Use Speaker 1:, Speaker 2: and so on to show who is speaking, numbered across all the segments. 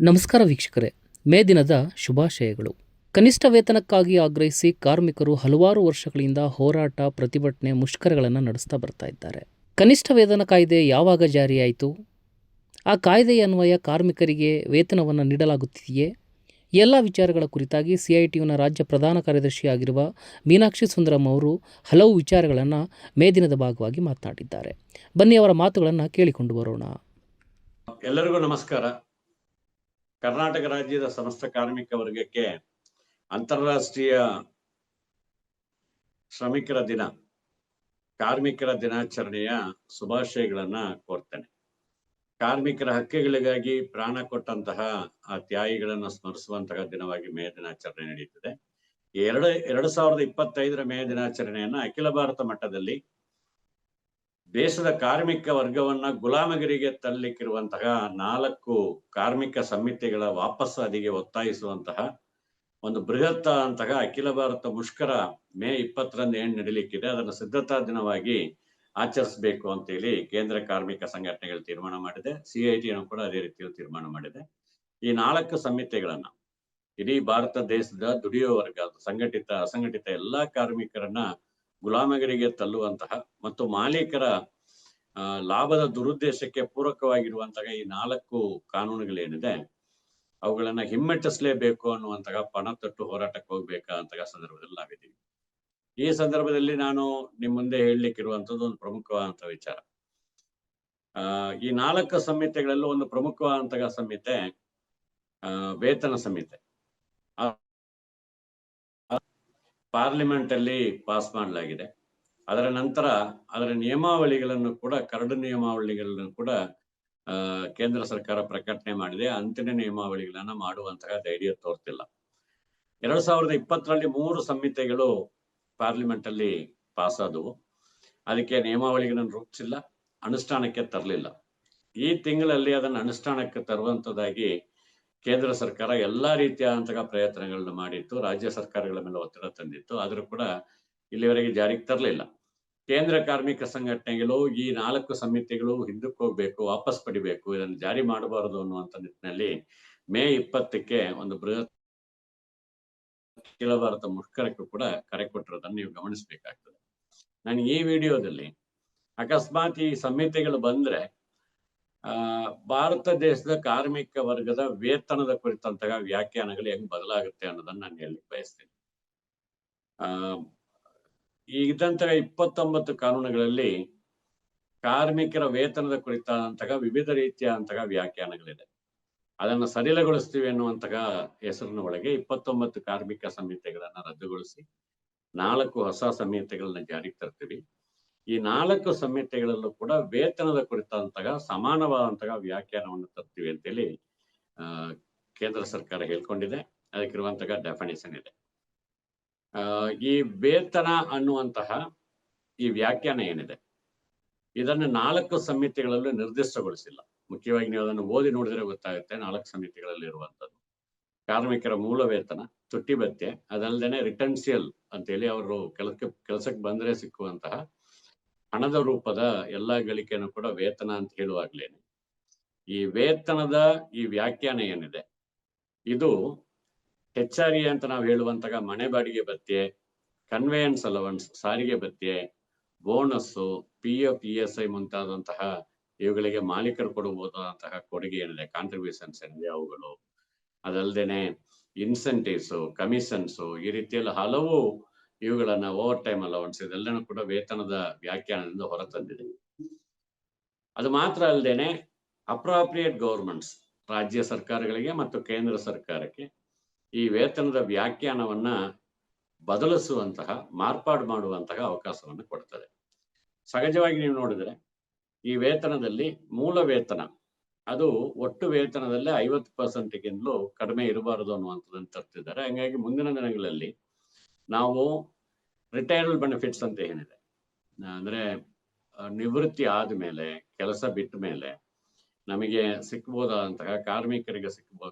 Speaker 1: ನಮಸ್ಕಾರ ವೀಕ್ಷಕರೇ, ಮೇ ದಿನದ ಶುಭಾಶಯಗಳು. ಕನಿಷ್ಠ ವೇತನಕ್ಕಾಗಿ ಆಗ್ರಹಿಸಿ ಕಾರ್ಮಿಕರು ಹಲವಾರು ವರ್ಷಗಳಿಂದ ಹೋರಾಟ, ಪ್ರತಿಭಟನೆ, ಮುಷ್ಕರಗಳನ್ನು ನಡೆಸ್ತಾ ಬರ್ತಾ ಇದ್ದಾರೆ. ಕನಿಷ್ಠ ವೇತನ ಕಾಯ್ದೆ ಯಾವಾಗ ಜಾರಿಯಾಯಿತು? ಆ ಕಾಯ್ದೆಯ ಅನ್ವಯ ಕಾರ್ಮಿಕರಿಗೆ ವೇತನವನ್ನು ನೀಡಲಾಗುತ್ತಿದೆಯೇ? ಎಲ್ಲ ವಿಚಾರಗಳ ಕುರಿತಾಗಿ CITUನ ರಾಜ್ಯ ಪ್ರಧಾನ ಕಾರ್ಯದರ್ಶಿಯಾಗಿರುವ ಮೀನಾಕ್ಷಿ ಸುಂದರಂ ಅವರು ಹಲವು ವಿಚಾರಗಳನ್ನು ಮೇ ದಿನದ ಭಾಗವಾಗಿ ಮಾತನಾಡಿದ್ದಾರೆ. ಬನ್ನಿ ಅವರ ಮಾತುಗಳನ್ನು ಕೇಳಿಕೊಂಡು ಬರೋಣ.
Speaker 2: ಎಲ್ಲರಿಗೂ ನಮಸ್ಕಾರ. ಕರ್ನಾಟಕ ರಾಜ್ಯದ ಸಮಸ್ತ ಕಾರ್ಮಿಕ ವರ್ಗಕ್ಕೆ ಅಂತಾರಾಷ್ಟ್ರೀಯ ಶ್ರಮಿಕರ ದಿನ, ಕಾರ್ಮಿಕರ ದಿನಾಚರಣೆಯ ಶುಭಾಶಯಗಳನ್ನ ಕೋರ್ತೇನೆ. ಕಾರ್ಮಿಕರ ಹಕ್ಕುಗಳಿಗಾಗಿ ಪ್ರಾಣ ಕೊಟ್ಟಂತಹ ಆ ತ್ಯಾಗಿಗಳನ್ನು ಸ್ಮರಿಸುವಂತಹ ದಿನವಾಗಿ ಮೇ ದಿನಾಚರಣೆ ನಡೆಯುತ್ತದೆ. 2025 ಮೇ ದಿನಾಚರಣೆಯನ್ನ ಅಖಿಲ ಭಾರತ ಮಟ್ಟದಲ್ಲಿ ದೇಶದ ಕಾರ್ಮಿಕ ವರ್ಗವನ್ನ ಗುಲಾಮಗಿರಿಗೆ ತಳ್ಳಲಿಕ್ಕಿರುವಂತಹ 4 ಕಾರ್ಮಿಕ ಸಮಿತಿಗಳ ವಾಪಸ್ ಅದಿಗೆ ಒತ್ತಾಯಿಸುವಂತಹ ಒಂದು ಬೃಹತ್ ಅಂತಹ ಅಖಿಲ ಭಾರತ ಮುಷ್ಕರ ಮೇ 20ರಂದು ಏನು ನಡೀಲಿಕ್ಕಿದೆ, ಅದನ್ನು ಸಿದ್ಧತಾ ದಿನವಾಗಿ ಆಚರಿಸಬೇಕು ಅಂತೇಳಿ ಕೇಂದ್ರ ಕಾರ್ಮಿಕ ಸಂಘಟನೆಗಳು ತೀರ್ಮಾನ ಮಾಡಿದೆ. CITU ಕೂಡ ಅದೇ ರೀತಿಯಲ್ಲಿ ತೀರ್ಮಾನ ಮಾಡಿದೆ. ಈ 4 ಸಮಿತಿಗಳನ್ನ ಇಡೀ ಭಾರತ ದೇಶದ ದುಡಿಯುವ ವರ್ಗ, ಸಂಘಟಿತ ಅಸಂಘಟಿತ ಎಲ್ಲಾ ಕಾರ್ಮಿಕರನ್ನ ಗುಲಾಮಗಿರಿಗೆ ತಳ್ಳುವಂತಹ ಮತ್ತು ಮಾಲೀಕರ ಲಾಭದ ದುರುದ್ದೇಶಕ್ಕೆ ಪೂರಕವಾಗಿರುವಂತಹ ಈ 4 ಕಾನೂನುಗಳೇನಿದೆ ಅವುಗಳನ್ನ ಹಿಮ್ಮೆಟ್ಟಿಸಲೇಬೇಕು ಅನ್ನುವಂತಹ ಪಣತೊಟ್ಟು ಹೋರಾಟಕ್ಕೆ ಹೋಗ್ಬೇಕಾದಂತಹ ಸಂದರ್ಭದಲ್ಲಿ ನಾವಿದ್ದೀವಿ. ಈ ಸಂದರ್ಭದಲ್ಲಿ ನಾನು ನಿಮ್ಮ ಮುಂದೆ ಹೇಳಲಿಕ್ಕಿರುವಂತದ್ದು ಒಂದು ಪ್ರಮುಖವಾದಂತಹ ವಿಚಾರ. ಈ 4 ಸಂಹಿತೆಗಳಲ್ಲೂ ಒಂದು ಪ್ರಮುಖವಾದಂತಹ ಸಂಹಿತೆ ವೇತನ ಸಂಹಿತೆ. ಪಾರ್ಲಿಮೆಂಟ್ ಅಲ್ಲಿ ಪಾಸ್ ಮಾಡಲಾಗಿದೆ. ಅದರ ನಂತರ ಅದರ ನಿಯಮಾವಳಿಗಳನ್ನು ಕೂಡ, ಕರಡು ನಿಯಮಾವಳಿಗಳನ್ನು ಕೂಡ ಕೇಂದ್ರ ಸರ್ಕಾರ ಪ್ರಕಟಣೆ ಮಾಡಿದೆ. ಅಂತಿಮ ನಿಯಮಾವಳಿಗಳನ್ನ ಮಾಡುವಂತಹ ಧೈರ್ಯ ತೋರ್ತಿಲ್ಲ. 2020ರಲ್ಲಿ 3 ಸಂಹಿತೆಗಳು ಪಾರ್ಲಿಮೆಂಟ್ ಅಲ್ಲಿ ಪಾಸ್ ಆದವು. ಅದಕ್ಕೆ ನಿಯಮಾವಳಿಗಳನ್ನು ರೂಪಿಸಿಲ್ಲ, ಅನುಷ್ಠಾನಕ್ಕೆ ತರಲಿಲ್ಲ. ಈ ತಿಂಗಳಲ್ಲಿ ಅದನ್ನು ಅನುಷ್ಠಾನಕ್ಕೆ ತರುವಂತದ್ದಾಗಿ ಕೇಂದ್ರ ಸರ್ಕಾರ ಎಲ್ಲಾ ರೀತಿಯಾದಂತಹ ಪ್ರಯತ್ನಗಳನ್ನ ಮಾಡಿತ್ತು. ರಾಜ್ಯ ಸರ್ಕಾರಗಳ ಮೇಲೆ ಒತ್ತಡ ತಂದಿತ್ತು. ಆದರೂ ಕೂಡ ಇಲ್ಲಿವರೆಗೆ ಜಾರಿಗೆ ತರಲಿಲ್ಲ. ಕೇಂದ್ರ ಕಾರ್ಮಿಕ ಸಂಘಟನೆಗಳು ಈ 4 ಸಮಿತಿಗಳು ಹಿಂದಕ್ಕೆ ಹೋಗ್ಬೇಕು, ವಾಪಸ್ ಪಡಿಬೇಕು, ಇದನ್ನು ಜಾರಿ ಮಾಡಬಾರದು ಅನ್ನುವಂಥ ನಿಟ್ಟಿನಲ್ಲಿ ಮೇ 20ಕ್ಕೆ ಒಂದು ಬೃಹತ್ ಅಖಿಲ ಭಾರತ ಮುಷ್ಕರಕ್ಕೂ ಕೂಡ ಕರೆ ಕೊಟ್ಟಿರೋದನ್ನು ನೀವು ಗಮನಿಸಬೇಕಾಗ್ತದೆ. ನಾನು ಈ ವಿಡಿಯೋದಲ್ಲಿ ಅಕಸ್ಮಾತ್ ಈ ಸಂಹಿತೆಗಳು ಬಂದ್ರೆ ಭಾರತ ದೇಶದ ಕಾರ್ಮಿಕ ವರ್ಗದ ವೇತನದ ಕುರಿತಂತಹ ವ್ಯಾಖ್ಯಾನಗಳು ಹೆಂಗ್ ಬದಲಾಗುತ್ತೆ ಅನ್ನೋದನ್ನ ನಾನು ಹೇಳಲಿಕ್ಕೆ ಬಯಸ್ತೇನೆ. ಇದಂತಹ 29 ಕಾನೂನುಗಳಲ್ಲಿ ಕಾರ್ಮಿಕರ ವೇತನದ ಕುರಿತಾದಂತಹ ವಿವಿಧ ರೀತಿಯಾದಂತಹ ವ್ಯಾಖ್ಯಾನಗಳಿದೆ. ಅದನ್ನು ಸಡಿಲಗೊಳಿಸ್ತೀವಿ ಅನ್ನುವಂತಹ ಹೆಸರಿನ ಒಳಗೆ 29 ಕಾರ್ಮಿಕ ಸಂಹಿತೆಗಳನ್ನ ರದ್ದುಗೊಳಿಸಿ 4 ಹೊಸ ಸಂಹಿತೆಗಳನ್ನ ಜಾರಿಗೆ ತರ್ತೀವಿ. ಈ 4 ಸಂಹಿತೆಗಳಲ್ಲೂ ಕೂಡ ವೇತನದ ಕುರಿತಂತಹ ಸಮಾನವಾದಂತಹ ವ್ಯಾಖ್ಯಾನವನ್ನು ತರ್ತೀವಿ ಅಂತೇಳಿ ಕೇಂದ್ರ ಸರ್ಕಾರ ಹೇಳ್ಕೊಂಡಿದೆ. ಅದಕ್ಕಿರುವಂತಹ ಡೆಫಿನಿಷನ್ ಇದೆ. ಈ ವೇತನ ಅನ್ನುವಂತಹ ಈ ವ್ಯಾಖ್ಯಾನ ಏನಿದೆ ಇದನ್ನು 4 ಸಂಹಿತೆಗಳಲ್ಲೂ ನಿರ್ದಿಷ್ಟಗೊಳಿಸಿಲ್ಲ. ಮುಖ್ಯವಾಗಿ ನೀವು ಅದನ್ನು ಓದಿ ನೋಡಿದ್ರೆ ಗೊತ್ತಾಗುತ್ತೆ. 4 ಸಂಹಿತೆಗಳಲ್ಲಿ ಇರುವಂತದ್ದು ಕಾರ್ಮಿಕರ ಮೂಲ ವೇತನ, ತುಟ್ಟಿ ಭತ್ಯೆ, ಅದಲ್ಲದೆ ರಿಟರ್ನ್ಸಿಯಲ್ ಅಂತೇಳಿ ಅವರು ಕೆಲಸಕ್ಕೆ ಬಂದ್ರೆ ಸಿಕ್ಕುವಂತಹ ಹಣದ ರೂಪದ ಎಲ್ಲಾ ಗಳಿಕೆಯನ್ನು ಕೂಡ ವೇತನ ಅಂತ ಹೇಳುವಾಗ್ಲೇನೆ ಈ ವೇತನದ ಈ ವ್ಯಾಖ್ಯಾನ ಏನಿದೆ ಇದು HRE ಅಂತ ನಾವು ಹೇಳುವಂತಹ ಮನೆ ಬಾಡಿಗೆ ಭತ್ಯೆ, ಕನ್ವೇಯನ್ಸ್ ಅಲವನ್ಸ್, ಸಾರಿಗೆ ಭತ್ಯೆ, ಬೋನಸ್ಸು, PF ESI ಮುಂತಾದಂತಹ ಇವುಗಳಿಗೆ ಮಾಲೀಕರು ಕೊಡಬಹುದಾದಂತಹ ಕೊಡುಗೆ ಏನಿದೆ, ಕಾಂಟ್ರಿಬ್ಯೂಷನ್ಸ್ ಏನಿದೆ ಅವುಗಳು, ಅದಲ್ಲದೇನೆ ಇನ್ಸೆಂಟಿವ್ಸ್, ಕಮಿಷನ್ಸ್, ಈ ರೀತಿಯಲ್ಲಿ ಹಲವು ಇವುಗಳನ್ನ ಓವರ್ ಟೈಮ್ ಅಲವನ್ಸ್ ಇದೆಲ್ಲನೂ ಕೂಡ ವೇತನದ ವ್ಯಾಖ್ಯಾನದಿಂದ ಹೊರತಂದಿದೆ. ಅದು ಮಾತ್ರ ಅಲ್ಲದೇನೆ ಅಪ್ರಾಪ್ರಿಯೇಟ್ ಗವರ್ಮೆಂಟ್ಸ್, ರಾಜ್ಯ ಸರ್ಕಾರಗಳಿಗೆ ಮತ್ತು ಕೇಂದ್ರ ಸರ್ಕಾರಕ್ಕೆ ಈ ವೇತನದ ವ್ಯಾಖ್ಯಾನವನ್ನ ಬದಲಿಸುವಂತಹ, ಮಾರ್ಪಾಡು ಮಾಡುವಂತಹ ಅವಕಾಶವನ್ನು ಕೊಡ್ತದೆ. ಸಹಜವಾಗಿ ನೀವು ನೋಡಿದ್ರೆ ಈ ವೇತನದಲ್ಲಿ ಮೂಲ ವೇತನ ಅದು ಒಟ್ಟು ವೇತನದಲ್ಲೇ 50%ಗಿಂತಲೂ ಕಡಿಮೆ ಇರಬಾರದು ಅನ್ನುವಂಥದ್ದನ್ನು ತರ್ತಿದ್ದಾರೆ. ಹಾಗಾಗಿ ಮುಂದಿನ ದಿನಗಳಲ್ಲಿ ನಾವು ರಿಟೈರ್ಡ್ ಬೆನಿಫಿಟ್ಸ್ ಅಂತ ಏನಿದೆ, ಅಂದ್ರೆ ನಿವೃತ್ತಿ ಕೆಲಸ ಬಿಟ್ಟ ಮೇಲೆ ನಮಗೆ ಸಿಕ್ಬೋದಾದಂತಹ, ಕಾರ್ಮಿಕರಿಗೆ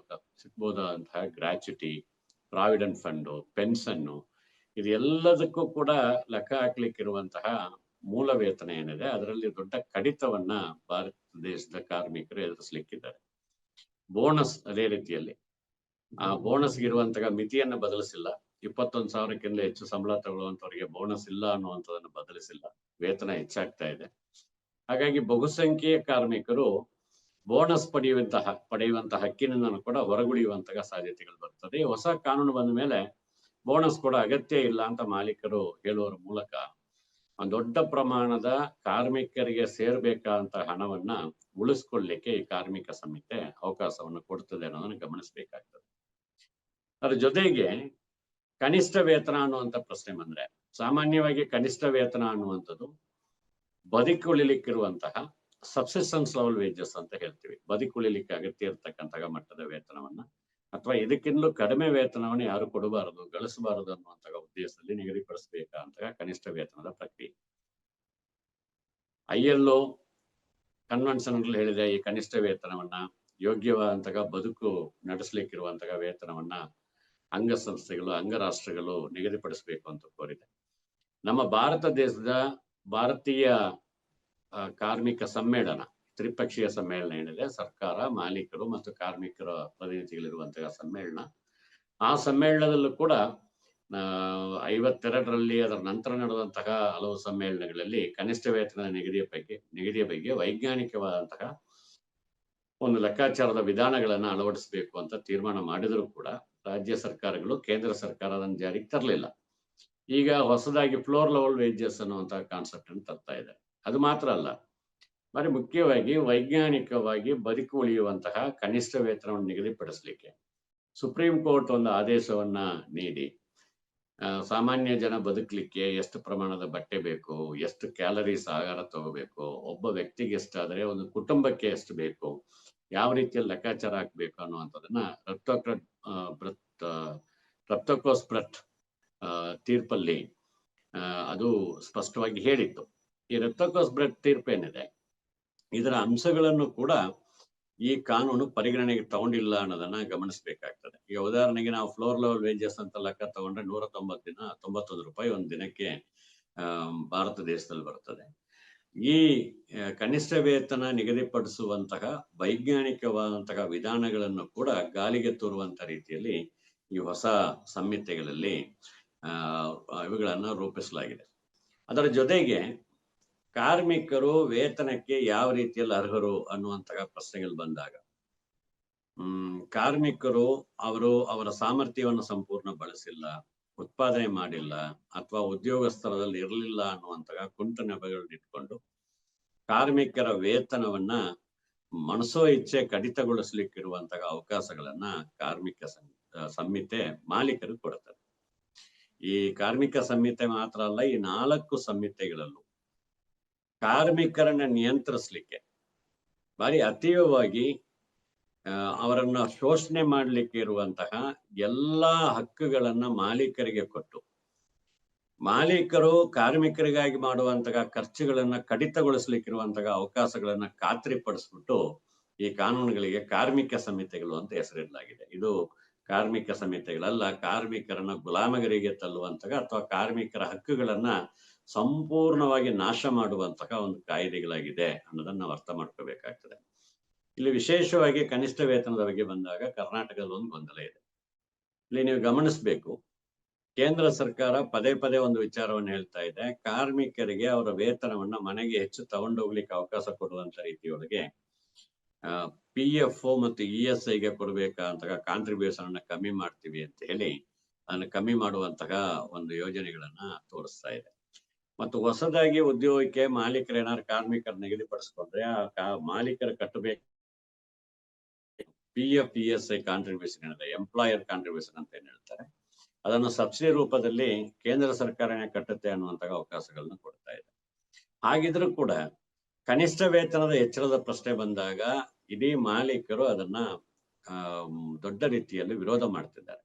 Speaker 2: ಸಿಕ್ಬೋದಾದಂತಹ ಗ್ರಾಚ್ಯುಟಿ, ಪ್ರಾವಿಡೆಂಟ್ ಫಂಡು, ಪೆನ್ಷನ್ನು, ಇದೆಲ್ಲದಕ್ಕೂ ಕೂಡ ಲೆಕ್ಕ ಹಾಕ್ಲಿಕ್ಕಿರುವಂತಹ ಮೂಲ ವೇತನ ಏನಿದೆ ಅದರಲ್ಲಿ ದೊಡ್ಡ ಕಡಿತವನ್ನ ಭಾರತ ದೇಶದ ಕಾರ್ಮಿಕರು ಎದುರಿಸಲಿಕ್ಕಿದ್ದಾರೆ. ಬೋನಸ್ ಅದೇ ರೀತಿಯಲ್ಲಿ ಆ ಬೋನಸ್ಗೆ ಇರುವಂತಹ ಮಿತಿಯನ್ನು ಬದಲಿಸಿಲ್ಲ. 21,000ಕ್ಕಿಂತ ಹೆಚ್ಚು ಸಂಬಳ ತಗೊಳ್ಳುವಂತವರಿಗೆ ಬೋನಸ್ ಇಲ್ಲ ಅನ್ನುವಂಥದ್ದನ್ನು ಬದಲಿಸಿಲ್ಲ. ವೇತನ ಹೆಚ್ಚಾಗ್ತಾ ಇದೆ. ಹಾಗಾಗಿ ಬಹುಸಂಖ್ಯೆಯ ಕಾರ್ಮಿಕರು ಬೋನಸ್ ಪಡೆಯುವಂತಹ ಹಕ್ಕಿನಿಂದ ಕೂಡ ಹೊರಗುಳಿಯುವಂತಹ ಸಾಧ್ಯತೆಗಳು ಬರ್ತದೆ. ಹೊಸ ಕಾನೂನು ಬಂದ ಮೇಲೆ ಬೋನಸ್ ಕೂಡ ಅಗತ್ಯ ಇಲ್ಲ ಅಂತ ಮಾಲೀಕರು ಹೇಳುವ ಮೂಲಕ ಒಂದು ದೊಡ್ಡ ಪ್ರಮಾಣದ ಕಾರ್ಮಿಕರಿಗೆ ಸೇರ್ಬೇಕಾದಂತ ಹಣವನ್ನ ಉಳಿಸ್ಕೊಳ್ಳಿಕ್ಕೆ ಈ ಕಾರ್ಮಿಕ ಸಂಹಿತೆ ಅವಕಾಶವನ್ನು ಕೊಡ್ತದೆ ಅನ್ನೋದನ್ನ ಗಮನಿಸಬೇಕಾಗ್ತದೆ. ಅದ್ರ ಜೊತೆಗೆ ಕನಿಷ್ಠ ವೇತನ ಅನ್ನುವಂಥ ಪ್ರಶ್ನೆ ಬಂದ್ರೆ, ಸಾಮಾನ್ಯವಾಗಿ ಕನಿಷ್ಠ ವೇತನ ಅನ್ನುವಂಥದ್ದು ಬದುಕುಳಿಲಿಕ್ಕಿರುವಂತಹ ಸಬ್ಸಿಸ್ಟೆನ್ಸ್ ಲೆವೆಲ್ ವೇಜಸ್ ಅಂತ ಹೇಳ್ತೀವಿ. ಬದುಕುಳಿಲಿಕ್ಕೆ ಅಗತ್ಯ ಇರತಕ್ಕಂತಹ ಮಟ್ಟದ ವೇತನವನ್ನ ಅಥವಾ ಇದಕ್ಕಿಂತಲೂ ಕಡಿಮೆ ವೇತನವನ್ನು ಯಾರು ಕೊಡಬಾರದು, ಗಳಿಸಬಾರದು ಅನ್ನುವಂತಹ ಉದ್ದೇಶದಲ್ಲಿ ನಿಗದಿಪಡಿಸಬೇಕಾದಂತಹ ಕನಿಷ್ಠ ವೇತನದ ಪ್ರಕ್ರಿಯೆ. ILO ಕನ್ವೆನ್ಷನ್ ಹೇಳಿದೆ ಈ ಕನಿಷ್ಠ ವೇತನವನ್ನ, ಯೋಗ್ಯವಾದಂತಹ ಬದುಕು ನಡೆಸಲಿಕ್ಕಿರುವಂತಹ ವೇತನವನ್ನ ಅಂಗಸಂಸ್ಥೆಗಳು, ಅಂಗರಾಷ್ಟ್ರಗಳು ನಿಗದಿಪಡಿಸಬೇಕು ಅಂತ ಕೋರಿದೆ. ನಮ್ಮ ಭಾರತ ದೇಶದ ಭಾರತೀಯ ಕಾರ್ಮಿಕ ಸಮ್ಮೇಳನ, ತ್ರಿಪಕ್ಷೀಯ ಸಮ್ಮೇಳನ ಏನಿದೆ, ಸರ್ಕಾರ, ಮಾಲೀಕರು ಮತ್ತು ಕಾರ್ಮಿಕರ ಪ್ರತಿನಿಧಿಗಳಿರುವಂತಹ ಸಮ್ಮೇಳನ, ಆ ಸಮ್ಮೇಳನದಲ್ಲೂ ಕೂಡ 52ರಲ್ಲಿ ಅದರ ನಂತರ ನಡೆದಂತಹ ಹಲವು ಸಮ್ಮೇಳನಗಳಲ್ಲಿ ಕನಿಷ್ಠ ವೇತನ ನಿಗದಿಯ ಬಗ್ಗೆ ವೈಜ್ಞಾನಿಕವಾದಂತಹ ಒಂದು ಲೆಕ್ಕಾಚಾರದ ವಿಧಾನಗಳನ್ನ ಅಳವಡಿಸಬೇಕು ಅಂತ ತೀರ್ಮಾನ ಮಾಡಿದರೂ ಕೂಡ ರಾಜ್ಯ ಸರ್ಕಾರಗಳು, ಕೇಂದ್ರ ಸರ್ಕಾರ ಅದನ್ನು ಜಾರಿಗೆ ತರಲಿಲ್ಲ. ಈಗ ಹೊಸದಾಗಿ ಫ್ಲೋರ್ ಲೆವೆಲ್ ವೇಜಸ್ ಅನ್ನುವಂತಹ ಕಾನ್ಸೆಪ್ಟ್ ಅನ್ನು ತರ್ತಾ ಇದೆ. ಅದು ಮಾತ್ರ ಅಲ್ಲ, ಬರೀ ಮುಖ್ಯವಾಗಿ ವೈಜ್ಞಾನಿಕವಾಗಿ ಬದುಕು ಉಳಿಯುವಂತಹ ಕನಿಷ್ಠ ವೇತನವನ್ನು ನಿಗದಿಪಡಿಸಲಿಕ್ಕೆ ಸುಪ್ರೀಂ ಕೋರ್ಟ್ ಒಂದು ಆದೇಶವನ್ನ ನೀಡಿ ಸಾಮಾನ್ಯ ಜನ ಬದುಕಲಿಕ್ಕೆ ಎಷ್ಟು ಪ್ರಮಾಣದ ಬಟ್ಟೆ ಬೇಕು, ಎಷ್ಟು ಕ್ಯಾಲರೀಸ್ ಆಹಾರ ತಗೋಬೇಕು, ಒಬ್ಬ ವ್ಯಕ್ತಿಗೆ ಎಷ್ಟಾದ್ರೆ ಒಂದು ಕುಟುಂಬಕ್ಕೆ ಎಷ್ಟು ಬೇಕು, ಯಾವ ರೀತಿಯಲ್ಲಿ ಲೆಕ್ಕಾಚಾರ ಹಾಕ್ಬೇಕು ಅನ್ನುವಂಥದ್ದನ್ನ ರಕ್ತಕೋಸ್ ಬ್ರಟ್ ತೀರ್ಪಲ್ಲಿ ಅದು ಸ್ಪಷ್ಟವಾಗಿ ಹೇಳಿತ್ತು. ಈ ರಕ್ತಕೋಸ್ ಬ್ರಟ್ ತೀರ್ಪೇನಿದೆ, ಇದರ ಅಂಶಗಳನ್ನು ಕೂಡ ಈ ಕಾನೂನು ಪರಿಗಣನೆಗೆ ತಗೊಂಡಿಲ್ಲ ಅನ್ನೋದನ್ನ ಗಮನಿಸಬೇಕಾಗ್ತದೆ. ಈಗ ಉದಾಹರಣೆಗೆ ನಾವು ಫ್ಲೋರ್ ಲೆವೆಲ್ ವೇಜಸ್ ಅಂತ ಲೆಕ್ಕ ತಗೊಂಡ್ರೆ 191 ರೂಪಾಯಿ ಒಂದು ದಿನಕ್ಕೆ ಭಾರತ ದೇಶದಲ್ಲಿ ಬರ್ತದೆ. ಈ ಕನಿಷ್ಠ ವೇತನ ನಿಗದಿಪಡಿಸುವಂತಹ ವೈಜ್ಞಾನಿಕವಾದಂತಹ ವಿಧಾನಗಳನ್ನು ಕೂಡ ಗಾಳಿಗೆ ತೂರುವಂತ ರೀತಿಯಲ್ಲಿ ಈ ಹೊಸ ಸಂಹಿತೆಗಳಲ್ಲಿ ಇವುಗಳನ್ನ ರೂಪಿಸಲಾಗಿದೆ. ಅದರ ಜೊತೆಗೆ ಕಾರ್ಮಿಕರು ವೇತನಕ್ಕೆ ಯಾವ ರೀತಿಯಲ್ಲಿ ಅರ್ಹರು ಅನ್ನುವಂತಹ ಪ್ರಶ್ನೆಗಳು ಬಂದಾಗ ಕಾರ್ಮಿಕರು ಅವರ ಸಾಮರ್ಥ್ಯವನ್ನು ಸಂಪೂರ್ಣ ಬಳಸಿಲ್ಲ, ಉತ್ಪಾದನೆ ಮಾಡಿಲ್ಲ ಅಥವಾ ಉದ್ಯೋಗ ಸ್ಥಳದಲ್ಲಿ ಇರಲಿಲ್ಲ ಅನ್ನುವಂತಹ ಕುಂಟು ನೆಪಗಳನ್ನ ಇಟ್ಕೊಂಡು ಕಾರ್ಮಿಕರ ವೇತನವನ್ನ ಮನಸೋ ಇಚ್ಛೆ ಕಡಿತಗೊಳಿಸ್ಲಿಕ್ಕಿರುವಂತಹ ಅವಕಾಶಗಳನ್ನ ಕಾರ್ಮಿಕ ಸಂಹಿತೆ ಮಾಲೀಕರು ಕೊಡ್ತಾರೆ. ಈ ಕಾರ್ಮಿಕ ಸಂಹಿತೆ ಮಾತ್ರ ಅಲ್ಲ, ಈ 4 ಸಂಹಿತೆಗಳಲ್ಲೂ ಕಾರ್ಮಿಕರನ್ನ ನಿಯಂತ್ರಿಸ್ಲಿಕ್ಕೆ ಬಾರಿ ಅತೀವವಾಗಿ ಅವರನ್ನ ಶೋಷಣೆ ಮಾಡಲಿಕ್ಕೆ ಇರುವಂತಹ ಎಲ್ಲಾ ಹಕ್ಕುಗಳನ್ನ ಮಾಲೀಕರಿಗೆ ಕೊಟ್ಟು ಮಾಲೀಕರು ಕಾರ್ಮಿಕರಿಗಾಗಿ ಮಾಡುವಂತಹ ಖರ್ಚುಗಳನ್ನ ಕಡಿತಗೊಳಿಸ್ಲಿಕ್ಕಿರುವಂತಹ ಅವಕಾಶಗಳನ್ನ ಖಾತ್ರಿಪಡಿಸ್ಬಿಟ್ಟು ಈ ಕಾನೂನುಗಳಿಗೆ ಕಾರ್ಮಿಕ ಸಂಹಿತೆಗಳು ಅಂತ ಹೆಸರಿಡಲಾಗಿದೆ. ಇದು ಕಾರ್ಮಿಕ ಸಂಹಿತೆಗಳಲ್ಲ, ಕಾರ್ಮಿಕರನ್ನ ಗುಲಾಮಗಿರಿಗೆ ತಳ್ಳುವಂತಹ ಅಥವಾ ಕಾರ್ಮಿಕರ ಹಕ್ಕುಗಳನ್ನ ಸಂಪೂರ್ಣವಾಗಿ ನಾಶ ಮಾಡುವಂತಹ ಒಂದು ಕಾಯ್ದೆಗಳಾಗಿದೆ ಅನ್ನೋದನ್ನ ನಾವು ಅರ್ಥ ಮಾಡ್ಕೋಬೇಕಾಗ್ತದೆ. ಇಲ್ಲಿ ವಿಶೇಷವಾಗಿ ಕನಿಷ್ಠ ವೇತನದ ಬಗ್ಗೆ ಬಂದಾಗ ಕರ್ನಾಟಕದಲ್ಲಿ ಒಂದು ಗೊಂದಲ ಇದೆ. ಇಲ್ಲಿ ನೀವು ಗಮನಿಸಬೇಕು, ಕೇಂದ್ರ ಸರ್ಕಾರ ಪದೇ ಒಂದು ವಿಚಾರವನ್ನು ಹೇಳ್ತಾ ಇದೆ, ಕಾರ್ಮಿಕರಿಗೆ ಅವರ ವೇತನವನ್ನ ಮನೆಗೆ ಹೆಚ್ಚು ತಗೊಂಡೋಗ್ಲಿಕ್ಕೆ ಅವಕಾಶ ಕೊಡುವಂತ ರೀತಿಯೊಳಗೆ PF ಮತ್ತು ESIಗೆ ಕೊಡಬೇಕಾದಂತಹ ಕಾಂಟ್ರಿಬ್ಯೂಷನ್ ಅನ್ನ ಕಮ್ಮಿ ಮಾಡ್ತೀವಿ ಅಂತ ಹೇಳಿ ಅದನ್ನು ಕಮ್ಮಿ ಮಾಡುವಂತಹ ಒಂದು ಯೋಜನೆಗಳನ್ನ ತೋರಿಸ್ತಾ ಇದೆ. ಮತ್ತು ಹೊಸದಾಗಿ ಉದ್ಯೋಗಕ್ಕೆ ಮಾಲೀಕರು ಏನಾದ್ರು ಕಾರ್ಮಿಕರು ನಿಗದಿಪಡಿಸ್ಕೊಂಡ್ರೆ ಆ ಮಾಲೀಕರು ಕಟ್ಟಬೇಕು PF ESI ಕಾಂಟ್ರಿಬ್ಯೂಷನ್ ಏನಿದೆ, ಎಂಪ್ಲಾಯರ್ ಕಾಂಟ್ರಿಬ್ಯೂಷನ್ ಅಂತ ಏನ್ ಹೇಳ್ತಾರೆ, ಅದನ್ನು ಸಬ್ಸಿಡಿ ರೂಪದಲ್ಲಿ ಕೇಂದ್ರ ಸರ್ಕಾರನೇ ಕಟ್ಟುತ್ತೆ ಅನ್ನುವಂತಹ ಅವಕಾಶಗಳನ್ನ ಕೊಡ್ತಾ ಇದೆ. ಹಾಗಿದ್ರೂ ಕೂಡ ಕನಿಷ್ಠ ವೇತನದ ಹೆಚ್ಚಳದ ಪ್ರಶ್ನೆ ಬಂದಾಗ ಇಡೀ ಮಾಲೀಕರು ಅದನ್ನ ದೊಡ್ಡ ರೀತಿಯಲ್ಲಿ ವಿರೋಧ ಮಾಡ್ತಿದ್ದಾರೆ.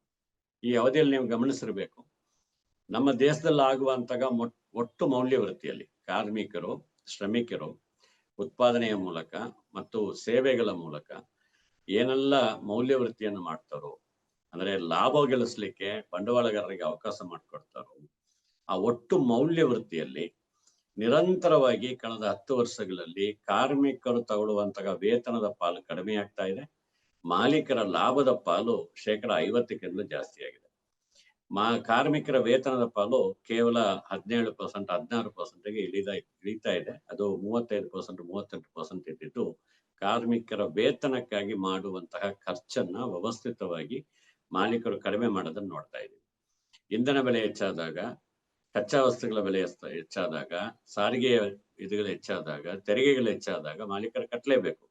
Speaker 2: ಈ ಅವಧಿಯಲ್ಲಿ ನೀವು ಗಮನಿಸಿರ್ಬೇಕು, ನಮ್ಮ ದೇಶದಲ್ಲಿ ಆಗುವಂತಹ ಒಟ್ಟು ಮೌಲ್ಯವೃತ್ತಿಯಲ್ಲಿ ಕಾರ್ಮಿಕರು, ಶ್ರಮಿಕರು ಉತ್ಪಾದನೆಯ ಮೂಲಕ ಮತ್ತು ಸೇವೆಗಳ ಮೂಲಕ ಏನೆಲ್ಲ ಮೌಲ್ಯವೃತ್ತಿಯನ್ನು ಮಾಡ್ತಾರೋ, ಅಂದ್ರೆ ಲಾಭ ಗಳಿಸ್ಲಿಕ್ಕೆ ಬಂಡವಾಳಗಾರರಿಗೆ ಅವಕಾಶ ಮಾಡಿಕೊಡ್ತಾರೋ, ಆ ಒಟ್ಟು ಮೌಲ್ಯವೃತ್ತಿಯಲ್ಲಿ ನಿರಂತರವಾಗಿ ಕಳೆದ 10 ವರ್ಷಗಳಲ್ಲಿ ಕಾರ್ಮಿಕರು ತಗೊಳ್ಳುವಂತಹ ವೇತನದ ಪಾಲು ಕಡಿಮೆ ಆಗ್ತಾ ಇದೆ. ಮಾಲೀಕರ ಲಾಭದ ಪಾಲು 50%ಕ್ಕಿಂತ ಜಾಸ್ತಿ ಆಗಿದೆ. ಕಾರ್ಮಿಕರ ವೇತನದ ಪಾಲು ಕೇವಲ 17%, 16%ಗೆ ಇಳಿತಾ ಇದೆ. ಅದು 35%, 38% ಇದ್ದಿದ್ದು ಕಾರ್ಮಿಕರ ವೇತನಕ್ಕಾಗಿ ಮಾಡುವಂತಹ ಖರ್ಚನ್ನ ವ್ಯವಸ್ಥಿತವಾಗಿ ಮಾಲೀಕರು ಕಡಿಮೆ ಮಾಡೋದನ್ನ ನೋಡ್ತಾ ಇದ್ದೀವಿ. ಇಂಧನ ಬೆಲೆ ಹೆಚ್ಚಾದಾಗ, ಕಚ್ಚಾ ವಸ್ತುಗಳ ಬೆಲೆ ಹೆಚ್ಚಾದಾಗ, ಸಾರಿಗೆ ಇದುಗಳು ಹೆಚ್ಚಾದಾಗ, ತೆರಿಗೆಗಳು ಹೆಚ್ಚಾದಾಗ ಮಾಲೀಕರು ಕಟ್ಟಲೇಬೇಕು.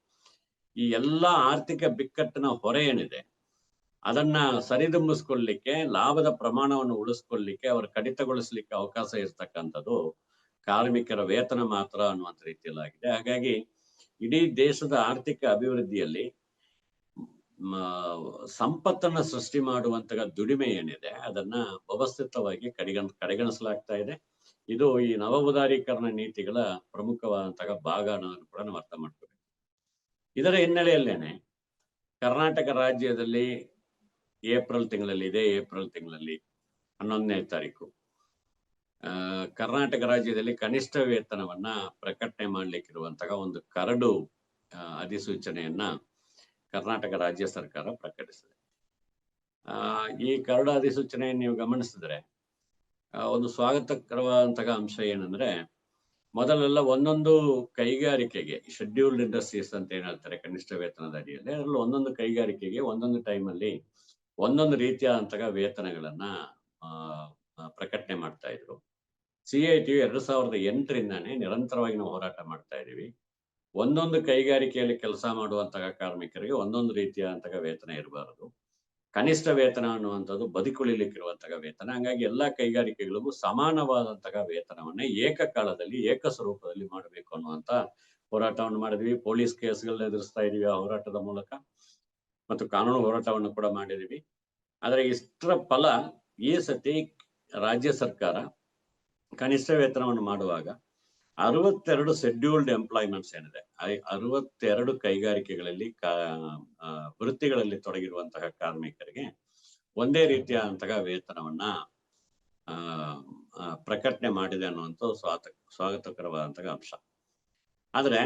Speaker 2: ಈ ಎಲ್ಲಾ ಆರ್ಥಿಕ ಬಿಕ್ಕಟ್ಟಿನ ಹೊರೆ ಏನಿದೆ ಅದನ್ನ ಸರಿದುಂಬಿಸ್ಕೊಳ್ಳಿಕ್ಕೆ, ಲಾಭದ ಪ್ರಮಾಣವನ್ನು ಉಳಿಸ್ಕೊಳ್ಳಿಕ್ಕೆ, ಅವರ ಕಡಿತಗೊಳಿಸ್ಲಿಕ್ಕೆ ಅವಕಾಶ ಇರ್ತಕ್ಕಂಥದ್ದು ಕಾರ್ಮಿಕರ ವೇತನ ಮಾತ್ರ ಅನ್ನುವಂಥ ರೀತಿಯಲ್ಲಾಗಿದೆ. ಹಾಗಾಗಿ ಇಡೀ ದೇಶದ ಆರ್ಥಿಕ ಅಭಿವೃದ್ಧಿಯಲ್ಲಿ ಸಂಪತ್ತನ್ನ ಸೃಷ್ಟಿ ಮಾಡುವಂತಹ ದುಡಿಮೆ ಏನಿದೆ ಅದನ್ನ ವ್ಯವಸ್ಥಿತವಾಗಿ ಕಡೆಗಣಿಸಲಾಗ್ತಾ ಇದೆ. ಇದು ಈ ನವ ಉದಾರೀಕರಣ ನೀತಿಗಳ ಪ್ರಮುಖವಾದಂತಹ ಭಾಗ ಅನ್ನೋದನ್ನು ಕೂಡ ನಾವು ಅರ್ಥ ಮಾಡ್ಕೋಬೇಕು. ಇದರ ಹಿನ್ನೆಲೆಯಲ್ಲೇನೆ ಕರ್ನಾಟಕ ರಾಜ್ಯದಲ್ಲಿ ಏಪ್ರಿಲ್ ತಿಂಗಳಲ್ಲಿ 11ನೇ ತಾರೀಕು ಕರ್ನಾಟಕ ರಾಜ್ಯದಲ್ಲಿ ಕನಿಷ್ಠ ವೇತನವನ್ನ ಪ್ರಕಟಣೆ ಮಾಡ್ಲಿಕ್ಕಿರುವಂತಹ ಒಂದು ಕರಡು ಅಧಿಸೂಚನೆಯನ್ನ ಕರ್ನಾಟಕ ರಾಜ್ಯ ಸರ್ಕಾರ ಪ್ರಕಟಿಸಿದೆ. ಈ ಕರಡು ಅಧಿಸೂಚನೆಯನ್ನು ನೀವು ಗಮನಿಸಿದ್ರೆ ಒಂದು ಸ್ವಾಗತಕರವಾದಂತಹ ಅಂಶ ಏನಂದ್ರೆ, ಮೊದಲೆಲ್ಲ ಒಂದೊಂದು ಕೈಗಾರಿಕೆಗೆ ಶೆಡ್ಯೂಲ್ಡ್ ಇಂಡಸ್ಟ್ರೀಸ್ ಅಂತ ಏನ್ ಹೇಳ್ತಾರೆ ಕನಿಷ್ಠ ವೇತನದ ಅಡಿಯಲ್ಲಿ, ಅದರಲ್ಲಿ ಒಂದೊಂದು ಕೈಗಾರಿಕೆಗೆ ಒಂದೊಂದು ಟೈಮಲ್ಲಿ ಒಂದೊಂದು ರೀತಿಯಾದಂತಹ ವೇತನಗಳನ್ನ ಪ್ರಕಟಣೆ ಮಾಡ್ತಾ ಇದ್ರು. CITU 2008ರಿಂದಾನೇ ನಿರಂತರವಾಗಿ ನಾವು ಹೋರಾಟ ಮಾಡ್ತಾ ಇದೀವಿ. ಒಂದೊಂದು ಕೈಗಾರಿಕೆಯಲ್ಲಿ ಕೆಲಸ ಮಾಡುವಂತಹ ಕಾರ್ಮಿಕರಿಗೆ ಒಂದೊಂದು ರೀತಿಯಾದಂತಹ ವೇತನ ಇರಬಾರದು. ಕನಿಷ್ಠ ವೇತನ ಅನ್ನುವಂಥದ್ದು ಬದುಕುಳಿಲಿಕ್ಕಿರುವಂತಹ ವೇತನ. ಹಾಗಾಗಿ ಎಲ್ಲಾ ಕೈಗಾರಿಕೆಗಳಿಗೂ ಸಮಾನವಾದಂತಹ ವೇತನವನ್ನ ಏಕಕಾಲದಲ್ಲಿ ಏಕಸ್ವರೂಪದಲ್ಲಿ ಮಾಡಬೇಕು ಅನ್ನುವಂತ ಹೋರಾಟವನ್ನು ಮಾಡಿದ್ವಿ. ಪೊಲೀಸ್ ಕೇಸ್ಗಳನ್ನ ಎದುರಿಸ್ತಾ ಇದೀವಿ ಆ ಹೋರಾಟದ ಮೂಲಕ, ಮತ್ತು ಕಾನೂನು ಹೋರಾಟವನ್ನು ಕೂಡ ಮಾಡಿದೀವಿ. ಆದ್ರೆ ಇಷ್ಟರ ಫಲ ಈ ಸತಿ ರಾಜ್ಯ ಸರ್ಕಾರ ಕನಿಷ್ಠ ವೇತನವನ್ನು ಮಾಡುವಾಗ 62 ಶೆಡ್ಯೂಲ್ಡ್ ಎಂಪ್ಲಾಯ್ಮೆಂಟ್ಸ್ ಏನಿದೆ, 62 ಕೈಗಾರಿಕೆಗಳಲ್ಲಿ ವೃತ್ತಿಗಳಲ್ಲಿ ತೊಡಗಿರುವಂತಹ ಕಾರ್ಮಿಕರಿಗೆ ಒಂದೇ ರೀತಿಯಾದಂತಹ ವೇತನವನ್ನ ಪ್ರಕಟಣೆ ಮಾಡಿದೆ ಅನ್ನುವಂಥ ಸ್ವಾಗತಕರವಾದಂತಹ ಅಂಶ. ಆದ್ರೆ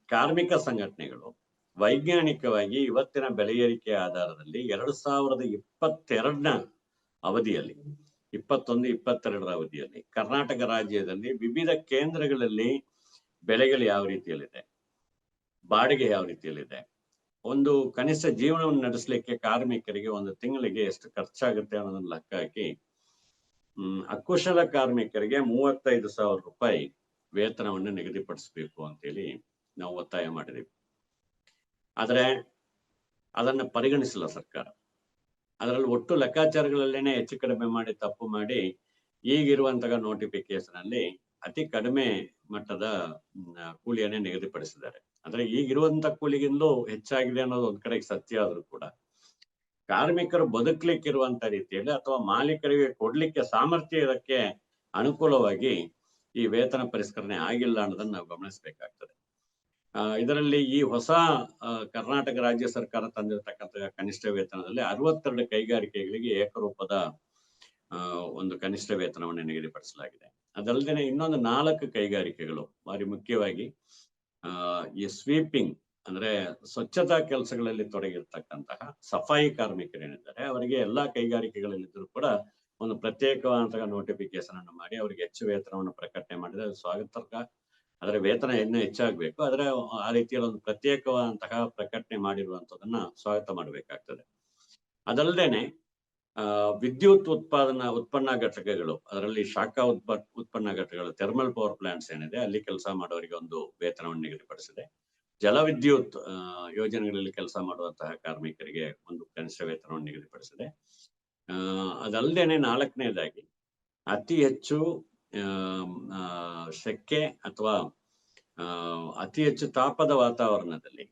Speaker 2: ಕಾರ್ಮಿಕ ಸಂಘಟನೆಗಳು ವೈಜ್ಞಾನಿಕವಾಗಿ ಇವತ್ತಿನ ಬೆಲೆ ಏರಿಕೆ ಆಧಾರದಲ್ಲಿ 2022ನ ಅವಧಿಯಲ್ಲಿ 21-22ರ ಅವಧಿಯಲ್ಲಿ ಕರ್ನಾಟಕ ರಾಜ್ಯದಲ್ಲಿ ವಿವಿಧ ಕೇಂದ್ರಗಳಲ್ಲಿ ಬೆಲೆಗಳು ಯಾವ ರೀತಿಯಲ್ಲಿದೆ, ಬಾಡಿಗೆ ಯಾವ ರೀತಿಯಲ್ಲಿದೆ, ಒಂದು ಕನಿಷ್ಠ ಜೀವನವನ್ನು ನಡೆಸಲಿಕ್ಕೆ ಕಾರ್ಮಿಕರಿಗೆ ಒಂದು ತಿಂಗಳಿಗೆ ಎಷ್ಟು ಖರ್ಚಾಗುತ್ತೆ ಅನ್ನೋದನ್ನ ಲೆಕ್ಕ ಹಾಕಿ ಅಕುಶಲ ಕಾರ್ಮಿಕರಿಗೆ 35,000 ರೂಪಾಯಿ ವೇತನವನ್ನು ನಿಗದಿಪಡಿಸಬೇಕು ಅಂತೇಳಿ ನಾವು ಒತ್ತಾಯ ಮಾಡಿದೀವಿ. ಆದ್ರೆ ಅದನ್ನ ಪರಿಗಣಿಸಿಲ್ಲ ಸರ್ಕಾರ. ಅದರಲ್ಲಿ ಒಟ್ಟು ಲೆಕ್ಕಾಚಾರಗಳಲ್ಲೇನೆ ಹೆಚ್ಚು ಕಡಿಮೆ ಮಾಡಿ ತಪ್ಪು ಮಾಡಿ ಈಗಿರುವಂತಹ ನೋಟಿಫಿಕೇಶನ್ ಅಲ್ಲಿ ಅತಿ ಕಡಿಮೆ ಮಟ್ಟದ ಕೂಲಿಯನ್ನೇ ನಿಗದಿಪಡಿಸಿದ್ದಾರೆ. ಅಂದ್ರೆ ಈಗಿರುವಂತ ಕೂಲಿಗಿಂತಲೂ ಹೆಚ್ಚಾಗಿದೆ ಅನ್ನೋದು ಒಂದ್ ಕಡೆಗೆ ಸತ್ಯ ಆದ್ರೂ ಕೂಡ ಕಾರ್ಮಿಕರು ಬದುಕಲಿಕ್ಕಿರುವಂತ ರೀತಿಯಲ್ಲಿ ಅಥವಾ ಮಾಲೀಕರಿಗೆ ಕೊಡ್ಲಿಕ್ಕೆ ಸಾಮರ್ಥ್ಯ ಇರೋಕ್ಕೆ ಅನುಕೂಲವಾಗಿ ಈ ವೇತನ ಪರಿಷ್ಕರಣೆ ಆಗಿಲ್ಲ ಅನ್ನೋದನ್ನ ನಾವು ಗಮನಿಸಬೇಕಾಗ್ತದೆ. ಇದರಲ್ಲಿ ಈ ಹೊಸ ಕರ್ನಾಟಕ ರಾಜ್ಯ ಸರ್ಕಾರ ತಂದಿರತಕ್ಕಂತಹ ಕನಿಷ್ಠ ವೇತನದಲ್ಲಿ 62 ಕೈಗಾರಿಕೆಗಳಿಗೆ ಏಕರೂಪದ ಒಂದು ಕನಿಷ್ಠ ವೇತನವನ್ನು ನಿಗದಿಪಡಿಸಲಾಗಿದೆ. ಅದಲ್ಲದೆ ಇನ್ನೊಂದು 4 ಕೈಗಾರಿಕೆಗಳು ಭಾರಿ ಮುಖ್ಯವಾಗಿ ಈ ಸ್ವೀಪಿಂಗ್ ಅಂದ್ರೆ ಸ್ವಚ್ಛತಾ ಕೆಲಸಗಳಲ್ಲಿ ತೊಡಗಿರ್ತಕ್ಕಂತಹ ಸಫಾಯಿ ಕಾರ್ಮಿಕರೇನಿದ್ದಾರೆ ಅವರಿಗೆ ಎಲ್ಲಾ ಕೈಗಾರಿಕೆಗಳಲ್ಲಿದ್ದರೂ ಕೂಡ ಒಂದು ಪ್ರತ್ಯೇಕವಾದಂತಹ ನೋಟಿಫಿಕೇಶನ್ ಅನ್ನು ಮಾಡಿ ಅವರಿಗೆ ಹೆಚ್ಚು ವೇತನವನ್ನು ಪ್ರಕಟಣೆ ಮಾಡಿದ್ರೆ ಅದು ಸ್ವಾಗತಾರ್ಹ. ಅದರ ವೇತನ ಇನ್ನೂ ಹೆಚ್ಚಾಗಬೇಕು. ಆದ್ರೆ ಆ ರೀತಿಯಲ್ಲಿ ಒಂದು ಪ್ರತ್ಯೇಕವಾದಂತಹ ಪ್ರಕಟಣೆ ಮಾಡಿರುವಂತದನ್ನ ಸ್ವಾಗತ ಮಾಡಬೇಕಾಗ್ತದೆ. ಅದಲ್ಲದೇನೆ ವಿದ್ಯುತ್ ಉತ್ಪನ್ನ ಘಟಕಗಳು, ಅದರಲ್ಲಿ ಶಾಖಾ ಉತ್ಪನ್ನ ಘಟಕಗಳು, ಥರ್ಮಲ್ ಪವರ್ ಪ್ಲಾಂಟ್ಸ್ ಏನಿದೆ ಅಲ್ಲಿ ಕೆಲಸ ಮಾಡೋರಿಗೆ ಒಂದು ವೇತನವನ್ನು ನಿಗದಿಪಡಿಸಿದೆ. ಜಲವಿದ್ಯುತ್ ಯೋಜನೆಗಳಲ್ಲಿ ಕೆಲಸ ಮಾಡುವಂತಹ ಕಾರ್ಮಿಕರಿಗೆ ಒಂದು ಕನಿಷ್ಠ ವೇತನವನ್ನು ನಿಗದಿಪಡಿಸಿದೆ. ಅದಲ್ಲದೇನೆ 4ನೇದಾಗಿ ಅತಿ ಹೆಚ್ಚು ಸೆಕೆ ಅಥವಾ ಅತಿ ಹೆಚ್ಚು ತಾಪದ ವಾತಾವರಣದಲ್ಲಿ,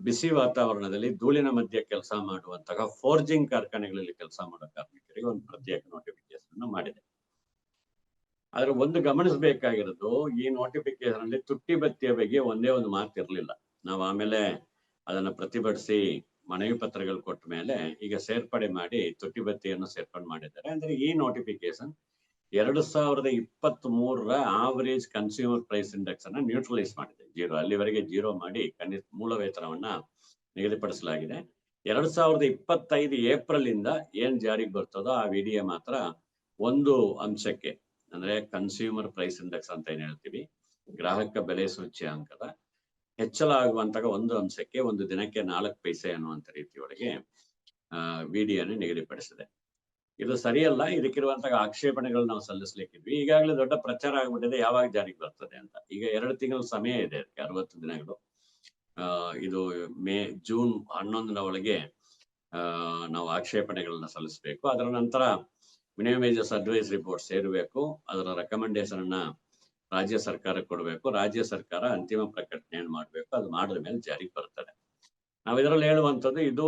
Speaker 2: ಬಿಸಿ ವಾತಾವರಣದಲ್ಲಿ ಧೂಳಿನ ಮಧ್ಯೆ ಕೆಲಸ ಮಾಡುವಂತಹ ಫೋರ್ಜಿಂಗ್ ಕಾರ್ಖಾನೆಗಳಲ್ಲಿ ಕೆಲಸ ಮಾಡೋ ಕಾರ್ಮಿಕರಿಗೆ ಒಂದು ಪ್ರತ್ಯೇಕ ನೋಟಿಫಿಕೇಶನ್ ಮಾಡಿದೆ. ಆದ್ರೆ ಒಂದು ಗಮನಿಸಬೇಕಾಗಿರೋದು, ಈ ನೋಟಿಫಿಕೇಶನ್ ಅಲ್ಲಿ ತುಟ್ಟಿ ಭತ್ಯೆಯ ಬಗ್ಗೆ ಒಂದೇ ಒಂದು ಮಾತು ಇರಲಿಲ್ಲ. ನಾವು ಆಮೇಲೆ ಅದನ್ನ ಪ್ರತಿಭಟಿಸಿ ಮನವಿ ಪತ್ರಗಳು ಕೊಟ್ಟ ಮೇಲೆ ಈಗ ಸೇರ್ಪಡೆ ಮಾಡಿ ತುಟ್ಟಿ ಭತ್ಯೆಯನ್ನು ಸೇರ್ಪಡೆ ಮಾಡಿದ್ದಾರೆ. ಅಂದ್ರೆ ಈ ನೋಟಿಫಿಕೇಶನ್ 2023ರ ಆವರೇಜ್ ಕನ್ಸ್ಯೂಮರ್ ಪ್ರೈಸ್ ಇಂಡೆಕ್ಸ್ ಅನ್ನ ನ್ಯೂಟ್ರಲೈಸ್ ಮಾಡಿದೆ, 0 ಅಲ್ಲಿವರೆಗೆ 0 ಮಾಡಿ ಮೂಲ ವೇತನವನ್ನ ನಿಗದಿಪಡಿಸಲಾಗಿದೆ. 2025 ಏಪ್ರಿಲ್ ಇಂದ ಏನ್ ಜಾರಿಗೆ ಬರ್ತದೋ ಆ ವಿಡಿಎ ಮಾತ್ರ ಒಂದು ಅಂಶಕ್ಕೆ, ಅಂದ್ರೆ ಕನ್ಸ್ಯೂಮರ್ ಪ್ರೈಸ್ ಇಂಡೆಕ್ಸ್ ಅಂತ ಏನ್ ಹೇಳ್ತೀವಿ, ಗ್ರಾಹಕ ಬೆಲೆ ಸೂಚ್ಯಂಕದ ಹೆಚ್ಚಳ ಆಗುವಂತಹ ಒಂದು ಅಂಶಕ್ಕೆ ಒಂದು ದಿನಕ್ಕೆ 4 ಪೈಸೆ ಅನ್ನುವಂತ ರೀತಿಯೊಳಗೆ ವಿಡಿಯನ್ನು ನಿಗದಿಪಡಿಸಿದೆ. ಇದು ಸರಿಯಲ್ಲ. ಇದಕ್ಕಿರುವಂತಹ ಆಕ್ಷೇಪಣೆಗಳು ನಾವು ಸಲ್ಲಿಸಲಿಕ್ಕಿದ್ವಿ. ಈಗಾಗಲೇ ದೊಡ್ಡ ಪ್ರಚಾರ ಆಗ್ಬಿಟ್ಟಿದೆ ಯಾವಾಗ ಜಾರಿಗೆ ಬರ್ತದೆ ಅಂತ. ಈಗ 2 ತಿಂಗಳ ಸಮಯ ಇದೆ ಅದಕ್ಕೆ, 60 ದಿನಗಳು. ಇದು ಜೂನ್ 11ನ ಒಳಗೆ ನಾವು ಆಕ್ಷೇಪಣೆಗಳನ್ನ ಸಲ್ಲಿಸಬೇಕು. ಅದರ ನಂತರ ಮಿನಿಮಮ್ ವೇಜಸ್ ಅಡ್ವೈಸ್ ರಿಪೋರ್ಟ್ ಸೇರಬೇಕು. ಅದರ ರೆಕಮೆಂಡೇಶನ್ ಅನ್ನ ರಾಜ್ಯ ಸರ್ಕಾರಕ್ಕೆ ಕೊಡಬೇಕು. ರಾಜ್ಯ ಸರ್ಕಾರ ಅಂತಿಮ ಪ್ರಕಟಣೆಯನ್ನು ಮಾಡಬೇಕು. ಅದು ಮಾಡಿದ ಮೇಲೆ ಜಾರಿಗೆ ಬರ್ತದೆ. ನಾವು ಇದರಲ್ಲಿ ಹೇಳುವಂಥದ್ದು, ಇದು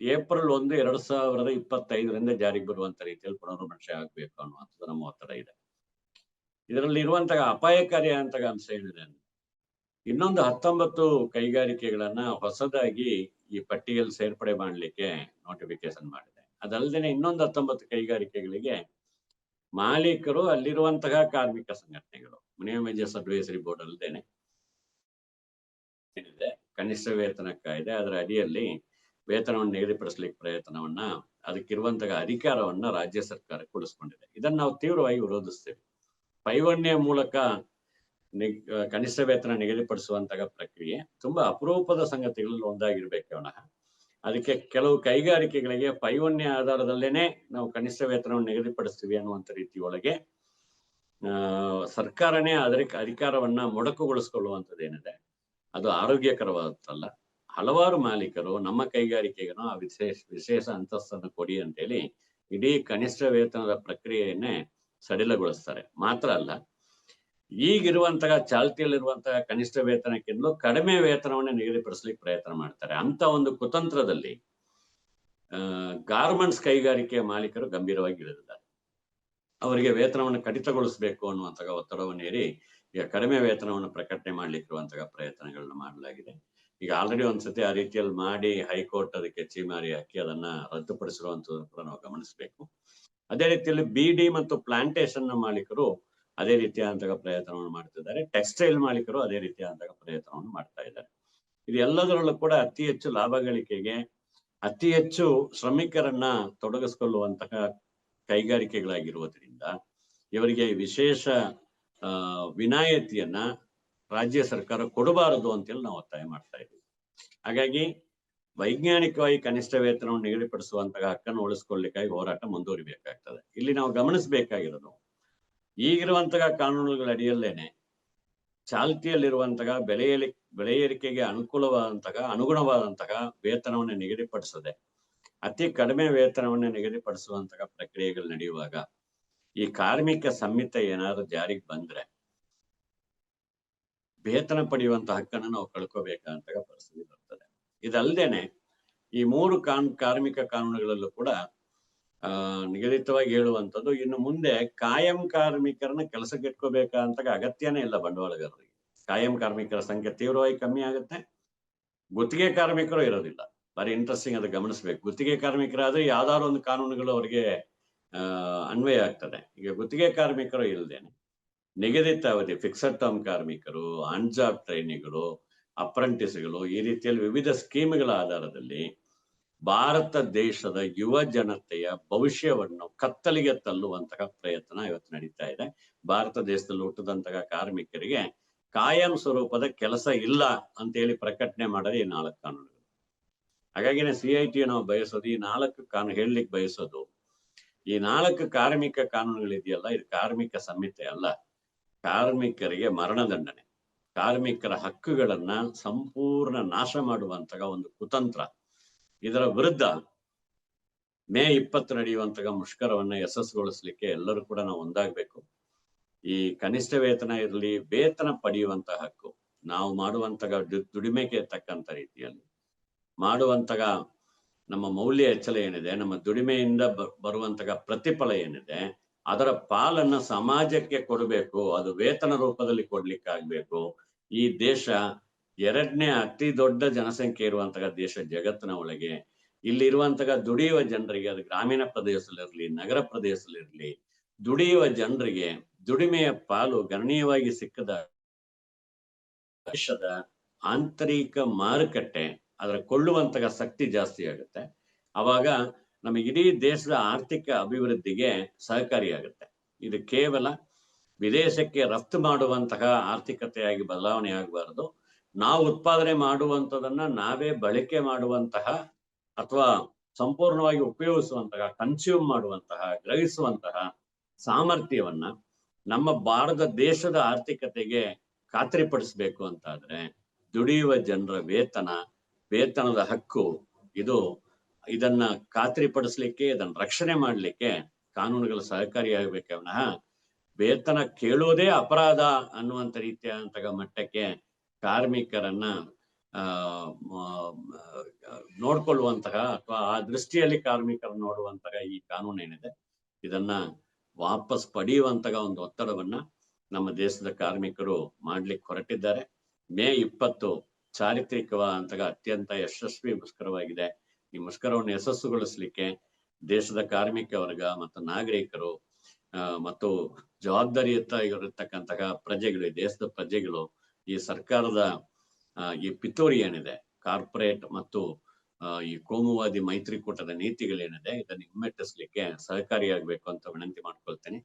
Speaker 2: ಏಪ್ರಿಲ್ 1, 2025ರಿಂದ ಜಾರಿಗೆ ಬರುವಂತ ರೀತಿಯಲ್ಲಿ ಪುನರ್ವಿಮರ್ಶೆ ಆಗ್ಬೇಕು ಅನ್ನುವಂಥದ್ದು ನಮ್ಮ ಒತ್ತಡ ಇದೆ. ಇದರಲ್ಲಿ ಇರುವಂತಹ ಅಪಾಯಕಾರಿ ಅಂತ ಅಂಶ ಏನಿದೆ ಅಂದ್ರೆ, ಇನ್ನೊಂದು 19 ಕೈಗಾರಿಕೆಗಳನ್ನ ಹೊಸದಾಗಿ ಈ ಪಟ್ಟಿಯಲ್ಲಿ ಸೇರ್ಪಡೆ ಮಾಡಲಿಕ್ಕೆ ನೋಟಿಫಿಕೇಶನ್ ಮಾಡಿದೆ. ಅದಲ್ಲದೆ ಇನ್ನೊಂದು 19 ಕೈಗಾರಿಕೆಗಳಿಗೆ ಮಾಲೀಕರು ಅಲ್ಲಿರುವಂತಹ ಕಾರ್ಮಿಕ ಸಂಘಟನೆಗಳು ಮಿನಿಮಮ್ ವೇಜಸ್ ಅಡ್ವೈಸರಿ ಬೋರ್ಡ್ ಅಲ್ಲದೇನೆ ಏನಿದೆ ಕನಿಷ್ಠ ವೇತನ ಕಾಯ್ದೆ, ಅದರ ಅಡಿಯಲ್ಲಿ ವೇತನವನ್ನು ನಿಗದಿಪಡಿಸಲಿಕ್ಕೆ ಪ್ರಯತ್ನವನ್ನ, ಅದಕ್ಕಿರುವಂತಹ ಅಧಿಕಾರವನ್ನ ರಾಜ್ಯ ಸರ್ಕಾರ ಕೊಡಿಸ್ಕೊಂಡಿದೆ. ಇದನ್ನು ನಾವು ತೀವ್ರವಾಗಿ ವಿರೋಧಿಸ್ತೇವೆ. ಪೈವನ್ಯ ಮೂಲಕ ಕನಿಷ್ಠ ವೇತನ ನಿಗದಿಪಡಿಸುವಂತಹ ಪ್ರಕ್ರಿಯೆ ತುಂಬಾ ಅಪರೂಪದ ಸಂಗತಿಗಳಲ್ಲಿ ಒಂದಾಗಿರ್ಬೇಕು ವಿನಃ ಅದಕ್ಕೆ ಕೆಲವು ಕೈಗಾರಿಕೆಗಳಿಗೆ ಪೈವನ್ಯ ಆಧಾರದಲ್ಲೇನೆ ನಾವು ಕನಿಷ್ಠ ವೇತನವನ್ನು ನಿಗದಿಪಡಿಸ್ತೀವಿ ಅನ್ನುವಂಥ ರೀತಿಯೊಳಗೆ ಸರ್ಕಾರನೇ ಅದಕ್ಕೆ ಅಧಿಕಾರವನ್ನ ಮೊಡಕುಗೊಳಿಸ್ಕೊಳ್ಳುವಂಥದ್ದೇನಿದೆ ಅದು ಆರೋಗ್ಯಕರವಾದಲ್ಲ. ಹಲವಾರು ಮಾಲೀಕರು ನಮ್ಮ ಕೈಗಾರಿಕೆಗೂ ಆ ವಿಶೇಷ ಅಂತಸ್ತನ್ನು ಕೊಡಿ ಅಂತೇಳಿ ಇಡೀ ಕನಿಷ್ಠ ವೇತನದ ಪ್ರಕ್ರಿಯೆಯನ್ನೇ ಸಡಿಲಗೊಳಿಸ್ತಾರೆ. ಮಾತ್ರ ಅಲ್ಲ, ಈಗಿರುವಂತಹ ಚಾಲ್ತಿಯಲ್ಲಿರುವಂತಹ ಕನಿಷ್ಠ ವೇತನಕ್ಕಿಂತಲೂ ಕಡಿಮೆ ವೇತನವನ್ನು ನಿಗದಿಪಡಿಸ್ಲಿಕ್ಕೆ ಪ್ರಯತ್ನ ಮಾಡ್ತಾರೆ. ಅಂತ ಒಂದು ಕುತಂತ್ರದಲ್ಲಿ ಗಾರ್ಮೆಂಟ್ಸ್ ಕೈಗಾರಿಕೆಯ ಮಾಲೀಕರು ಗಂಭೀರವಾಗಿ ಇಳಿದಿದ್ದಾರೆ. ಅವರಿಗೆ ವೇತನವನ್ನು ಕಡಿತಗೊಳಿಸಬೇಕು ಅನ್ನುವಂತಹ ಒತ್ತಡವನ್ನು ಹೇರಿ ಈಗ ಕಡಿಮೆ ವೇತನವನ್ನು ಪ್ರಕಟಣೆ ಮಾಡ್ಲಿಕ್ಕಿರುವಂತಹ ಪ್ರಯತ್ನಗಳನ್ನ ಮಾಡಲಾಗಿದೆ. ಈಗ ಆಲ್ರೆಡಿ ಒಂದ್ಸತಿ ಆ ರೀತಿಯಲ್ಲಿ ಮಾಡಿ ಹೈಕೋರ್ಟ್ ಅದಕ್ಕೆ ಚೀಮಾರಿ ಹಾಕಿ ಅದನ್ನ ರದ್ದುಪಡಿಸಿರುವಂತದ್ದು ಕೂಡ ನಾವು ಗಮನಿಸಬೇಕು. ಅದೇ ರೀತಿಯಲ್ಲಿ ಬಿಡಿ ಮತ್ತು ಪ್ಲಾಂಟೇಶನ್ ಮಾಲೀಕರು ಅದೇ ರೀತಿಯಾದಂತಹ ಪ್ರಯತ್ನವನ್ನು ಮಾಡ್ತಿದ್ದಾರೆ. ಟೆಕ್ಸ್ಟೈಲ್ ಮಾಲೀಕರು ಅದೇ ರೀತಿಯಾದಂತಹ ಪ್ರಯತ್ನವನ್ನು ಮಾಡ್ತಾ ಇದ್ದಾರೆ. ಇದು ಎಲ್ಲದರಲ್ಲೂ ಕೂಡ ಅತಿ ಹೆಚ್ಚು ಲಾಭ ಗಳಿಕೆಗೆ, ಅತಿ ಹೆಚ್ಚು ಶ್ರಮಿಕರನ್ನ ತೊಡಗಿಸಿಕೊಳ್ಳುವಂತಹ ಕೈಗಾರಿಕೆಗಳಾಗಿರುವುದರಿಂದ ಇವರಿಗೆ ವಿಶೇಷ ವಿನಾಯಿತಿಯನ್ನ ರಾಜ್ಯ ಸರ್ಕಾರ ಕೊಡಬಾರದು ಅಂತೇಳಿ ನಾವು ಒತ್ತಾಯ ಮಾಡ್ತಾ ಇದ್ದೀವಿ. ಹಾಗಾಗಿ ವೈಜ್ಞಾನಿಕವಾಗಿ ಕನಿಷ್ಠ ವೇತನವನ್ನು ನಿಗದಿಪಡಿಸುವಂತಹ ಹಕ್ಕನ್ನು ಉಳಿಸ್ಕೊಳ್ಳಿಕ್ಕಾಗಿ ಹೋರಾಟ ಮುಂದುವರಿಬೇಕಾಗ್ತದೆ. ಇಲ್ಲಿ ನಾವು ಗಮನಿಸಬೇಕಾಗಿರೋದು, ಈಗಿರುವಂತಹ ಕಾನೂನುಗಳ ಅಡಿಯಲ್ಲೇನೆ ಚಾಲ್ತಿಯಲ್ಲಿರುವಂತಹ ಬೆಲೆ ಏರಿಕೆಗೆ ಅನುಗುಣವಾದಂತಹ ವೇತನವನ್ನು ನಿಗದಿಪಡಿಸದೆ ಅತಿ ಕಡಿಮೆ ವೇತನವನ್ನು ನಿಗದಿಪಡಿಸುವಂತಹ ಪ್ರಕ್ರಿಯೆಗಳು ನಡೆಯುವಾಗ ಈ ಕಾರ್ಮಿಕ ಸಂಹಿತೆ ಏನಾದ್ರು ಜಾರಿಗೆ ಬಂದ್ರೆ ವೇತನ ಪಡೆಯುವಂತಹ ಹಕ್ಕನ್ನು ನಾವು ಕಳ್ಕೋಬೇಕಂತ ಪರಿಸ್ಥಿತಿ ಬರ್ತದೆ. ಇದಲ್ದೇನೆ ಈ 3 ಕಾರ್ಮಿಕ ಕಾನೂನುಗಳಲ್ಲೂ ಕೂಡ ನಿಗದಿತವಾಗಿ ಹೇಳುವಂಥದ್ದು, ಇನ್ನು ಮುಂದೆ ಕಾಯಂ ಕಾರ್ಮಿಕರನ್ನ ಕೆಲಸಕ್ಕೆ ಇಟ್ಕೋಬೇಕಂತ ಅಗತ್ಯನೇ ಇಲ್ಲ ಬಂಡವಾಳಗಾರರಿಗೆ. ಕಾಯಂ ಕಾರ್ಮಿಕರ ಸಂಖ್ಯೆ ತೀವ್ರವಾಗಿ ಕಮ್ಮಿ ಆಗುತ್ತೆ. ಗುತ್ತಿಗೆ ಕಾರ್ಮಿಕರು ಇರೋದಿಲ್ಲ. ಬಾರಿ ಇಂಟ್ರೆಸ್ಟಿಂಗ್ ಅದು ಗಮನಿಸ್ಬೇಕು. ಗುತ್ತಿಗೆ ಕಾರ್ಮಿಕರಾದ್ರೆ ಯಾವ್ದಾದ್ರು ಒಂದು ಕಾನೂನುಗಳು ಅವರಿಗೆ ಅನ್ವಯ ಆಗ್ತದೆ. ಈಗ ಗುತ್ತಿಗೆ ಕಾರ್ಮಿಕರು ಇಲ್ಲದೇನೆ ನಿಗದಿತ ಅವಧಿ ಫಿಕ್ಸಡ್ ಟರ್ಮ್ ಕಾರ್ಮಿಕರು, ಆನ್ ಜಾಬ್ ಟ್ರೈನಿಗಳು, ಅಪ್ರೆಂಟಿಸ್ಗಳು, ಈ ರೀತಿಯಲ್ಲಿ ವಿವಿಧ ಸ್ಕೀಮ್ಗಳ ಆಧಾರದಲ್ಲಿ ಭಾರತ ದೇಶದ ಯುವ ಜನತೆಯ ಭವಿಷ್ಯವನ್ನು ಕತ್ತಲಿಗೆ ತಳ್ಳುವಂತಹ ಪ್ರಯತ್ನ ಇವತ್ತು ನಡೀತಾ ಇದೆ. ಭಾರತ ದೇಶದಲ್ಲಿ ಹುಟ್ಟಿದಂತಹ ಕಾರ್ಮಿಕರಿಗೆ ಕಾಯಂ ಸ್ವರೂಪದ ಕೆಲಸ ಇಲ್ಲ ಅಂತ ಹೇಳಿ ಪ್ರಕಟಣೆ ಮಾಡೋದು ಈ 4 ಕಾನೂನುಗಳು. ಹಾಗಾಗಿನೇ CIT ನಾವು ಬಯಸೋದು ಈ 4 ಹೇಳಲಿಕ್ಕೆ ಬಯಸೋದು, ಈ 4 ಕಾರ್ಮಿಕ ಕಾನೂನುಗಳಿದೆಯಲ್ಲ, ಇದು ಕಾರ್ಮಿಕ ಸಂಹಿತೆ ಅಲ್ಲ. ಕಾರ್ಮಿಕರಿಗೆ ಮರಣದಂಡನೆ, ಕಾರ್ಮಿಕರ ಹಕ್ಕುಗಳನ್ನ ಸಂಪೂರ್ಣ ನಾಶ ಮಾಡುವಂತಹ ಒಂದು ಕುತಂತ್ರ. ಇದರ ವಿರುದ್ಧ ಮೇ 20 ನಡೆಯುವಂತಹ ಮುಷ್ಕರವನ್ನ ಯಶಸ್ಸುಗೊಳಿಸ್ಲಿಕ್ಕೆ ಎಲ್ಲರೂ ಕೂಡ ನಾವು ಒಂದಾಗಬೇಕು. ಈ ಕನಿಷ್ಠ ವೇತನ ಇರಲಿ, ವೇತನ ಪಡೆಯುವಂತಹ ಹಕ್ಕು, ನಾವು ಮಾಡುವಂತಹ ದುಡಿಮೆಗೆ ತಕ್ಕಂತ ರೀತಿಯಲ್ಲಿ ಮಾಡುವಂತಹ ನಮ್ಮ ಮೌಲ್ಯ ಹೆಚ್ಚಳ ಏನಿದೆ, ನಮ್ಮ ದುಡಿಮೆಯಿಂದ ಬರುವಂತಹ ಪ್ರತಿಫಲ ಏನಿದೆ, ಅದರ ಪಾಲನ್ನ ಸಮಾಜಕ್ಕೆ ಕೊಡಬೇಕು. ಅದು ವೇತನ ರೂಪದಲ್ಲಿ ಕೊಡ್ಲಿಕ್ಕಾಗ್ಬೇಕು. ಈ ದೇಶ 2ನೇ ಅತಿ ದೊಡ್ಡ ಜನಸಂಖ್ಯೆ ಇರುವಂತಹ ದೇಶ ಜಗತ್ತಿನ ಒಳಗೆ. ಇಲ್ಲಿ ಇರುವಂತಹ ದುಡಿಯುವ ಜನರಿಗೆ, ಅದು ಗ್ರಾಮೀಣ ಪ್ರದೇಶದಲ್ಲಿರ್ಲಿ, ನಗರ ಪ್ರದೇಶದಲ್ಲಿರ್ಲಿ, ದುಡಿಯುವ ಜನರಿಗೆ ದುಡಿಮೆಯ ಪಾಲು ಗಣನೀಯವಾಗಿ ಸಿಕ್ಕದ ದೇಶದ ಆಂತರಿಕ ಮಾರುಕಟ್ಟೆ ಅದರ ಕೊಳ್ಳುವಂತಹ ಶಕ್ತಿ ಜಾಸ್ತಿ ಆಗುತ್ತೆ. ಅವಾಗ ನಮಗೆ ಇಡೀ ದೇಶದ ಆರ್ಥಿಕ ಅಭಿವೃದ್ಧಿಗೆ ಸಹಕಾರಿಯಾಗುತ್ತೆ. ಇದು ಕೇವಲ ವಿದೇಶಕ್ಕೆ ರಫ್ತು ಮಾಡುವಂತಹ ಆರ್ಥಿಕತೆಯಾಗಿ ಬದಲಾವಣೆ ಆಗಬಾರದು. ನಾವು ಉತ್ಪಾದನೆ ಮಾಡುವಂಥದನ್ನ ನಾವೇ ಬಳಕೆ ಮಾಡುವಂತಹ ಅಥವಾ ಸಂಪೂರ್ಣವಾಗಿ ಉಪಯೋಗಿಸುವಂತಹ, ಕನ್ಸ್ಯೂಮ್ ಮಾಡುವಂತಹ, ಗ್ರಹಿಸುವಂತಹ ಸಾಮರ್ಥ್ಯವನ್ನ ನಮ್ಮ ಭಾರತ ದೇಶದ ಆರ್ಥಿಕತೆಗೆ ಖಾತ್ರಿಪಡಿಸಬೇಕು ಅಂತಾದ್ರೆ ದುಡಿಯುವ ಜನರ ವೇತನದ ಹಕ್ಕು ಇದನ್ನ ಖಾತ್ರಿಪಡಿಸ್ಲಿಕ್ಕೆ, ಇದನ್ನ ರಕ್ಷಣೆ ಮಾಡ್ಲಿಕ್ಕೆ ಕಾನೂನುಗಳು ಸಹಕಾರಿಯಾಗಬೇಕೆ ವಿನಃ ವೇತನ ಕೇಳುವುದೇ ಅಪರಾಧ ಅನ್ನುವಂಥ ರೀತಿಯಾದಂತಹ ಮಟ್ಟಕ್ಕೆ ಕಾರ್ಮಿಕರನ್ನ ನೋಡ್ಕೊಳ್ಳುವಂತಹ ಅಥವಾ ಆ ದೃಷ್ಟಿಯಲ್ಲಿ ಕಾರ್ಮಿಕರು ನೋಡುವಂತಹ ಈ ಕಾನೂನು ಏನಿದೆ ಇದನ್ನ ವಾಪಸ್ ಪಡೆಯುವಂತಹ ಒಂದು ಒತ್ತಡವನ್ನ ನಮ್ಮ ದೇಶದ ಕಾರ್ಮಿಕರು ಮಾಡ್ಲಿಕ್ಕೆ ಹೊರಟಿದ್ದಾರೆ. ಮೇ 20 ಚಾರಿತ್ರಿಕವಾದಂತಹ ಅತ್ಯಂತ ಯಶಸ್ವಿ ಮುಷ್ಕರವಾಗಿದೆ. ಈ ಮುಷ್ಕರವನ್ನು ಯಶಸ್ಸುಗೊಳಿಸ್ಲಿಕ್ಕೆ ದೇಶದ ಕಾರ್ಮಿಕ ವರ್ಗ ಮತ್ತು ನಾಗರಿಕರು ಮತ್ತು ಜವಾಬ್ದಾರಿಯುತ ಇರತಕ್ಕಂತಹ ಪ್ರಜೆಗಳು, ದೇಶದ ಪ್ರಜೆಗಳು ಈ ಸರ್ಕಾರದ ಈ ಪಿತೂರಿ ಏನಿದೆ, ಕಾರ್ಪೊರೇಟ್ ಮತ್ತು ಈ ಕೋಮುವಾದಿ ಮೈತ್ರಿಕೂಟದ ನೀತಿಗಳೇನಿದೆ ಇದನ್ನು ಹಿಮ್ಮೆಟ್ಟಿಸ್ಲಿಕ್ಕೆ ಸಹಕಾರಿಯಾಗಬೇಕು ಅಂತ ವಿನಂತಿ ಮಾಡ್ಕೊಳ್ತೇನೆ.